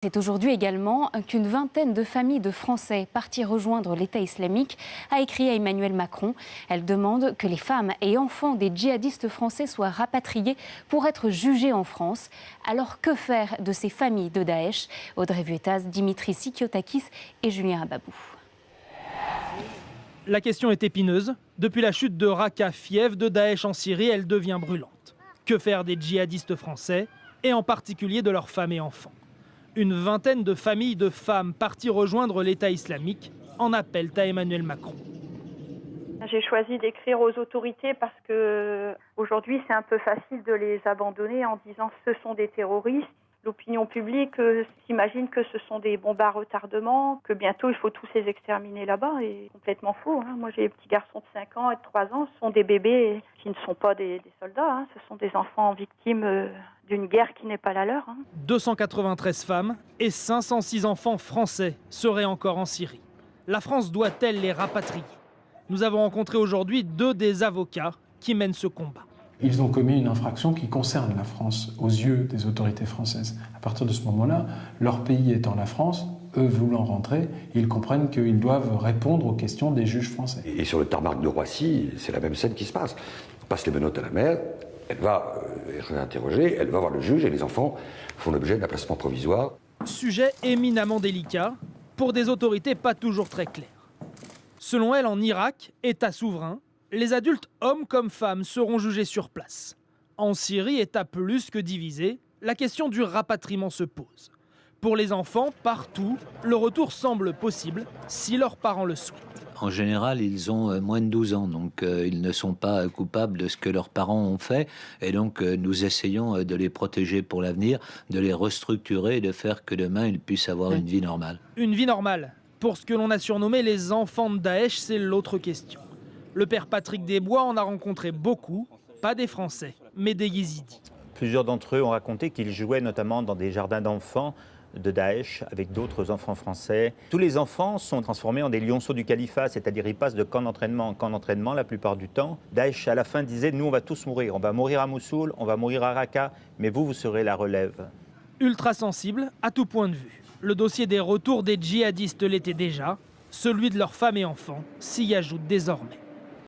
C'est aujourd'hui également qu'une vingtaine de familles de Français partis rejoindre l'État islamique a écrit à Emmanuel Macron. Elle demande que les femmes et enfants des djihadistes français soient rapatriés pour être jugés en France. Alors que faire de ces familles de Daesh? Audrey Vuettaz, Dimitri Sikiotakis et Julien Ababou. La question est épineuse. Depuis la chute de Raqqa, fief de Daesh en Syrie, elle devient brûlante. Que faire des djihadistes français et en particulier de leurs femmes et enfants? Une vingtaine de familles de femmes parties rejoindre l'État islamique en appellent à Emmanuel Macron. J'ai choisi d'écrire aux autorités parce que aujourd'hui c'est un peu facile de les abandonner en disant ce sont des terroristes. L'opinion publique s'imagine que ce sont des bombes à retardement, que bientôt il faut tous les exterminer là-bas. Et c'est complètement faux. Moi j'ai des petits garçons de 5 ans et de 3 ans, ce sont des bébés qui ne sont pas des soldats. Ce sont des enfants victimes d'une guerre qui n'est pas la leur. 293 femmes et 506 enfants français seraient encore en Syrie. La France doit-elle les rapatrier? Nous avons rencontré aujourd'hui 2 des avocats qui mènent ce combat. Ils ont commis une infraction qui concerne la France aux yeux des autorités françaises. À partir de ce moment-là, leur pays étant la France, eux voulant rentrer, ils comprennent qu'ils doivent répondre aux questions des juges français. Et sur le tarmac de Roissy, c'est la même scène qui se passe. On passe les menottes à la mère, elle va être interrogée, elle va voir le juge et les enfants font l'objet d'un placement provisoire. Sujet éminemment délicat, pour des autorités pas toujours très claires. Selon elle, en Irak, État souverain, les adultes, hommes comme femmes, seront jugés sur place. En Syrie, État plus que divisé, la question du rapatriement se pose. Pour les enfants, partout, le retour semble possible si leurs parents le souhaitent. En général, ils ont moins de 12 ans, donc ils ne sont pas coupables de ce que leurs parents ont fait. Et donc, nous essayons de les protéger pour l'avenir, de les restructurer et de faire que demain, ils puissent avoir une vie normale. Une vie normale. Pour ce que l'on a surnommé les enfants de Daesh, c'est l'autre question. Le père Patrick Desbois en a rencontré beaucoup, pas des Français, mais des Yézidis. Plusieurs d'entre eux ont raconté qu'ils jouaient notamment dans des jardins d'enfants de Daesh avec d'autres enfants français. Tous les enfants sont transformés en des lionceaux du califat, c'est-à-dire ils passent de camp d'entraînement en camp d'entraînement la plupart du temps. Daesh à la fin disait « nous on va tous mourir, on va mourir à Mossoul, on va mourir à Raqqa, mais vous serez la relève ». Ultra sensible à tout point de vue. Le dossier des retours des djihadistes l'était déjà, celui de leurs femmes et enfants s'y ajoute désormais.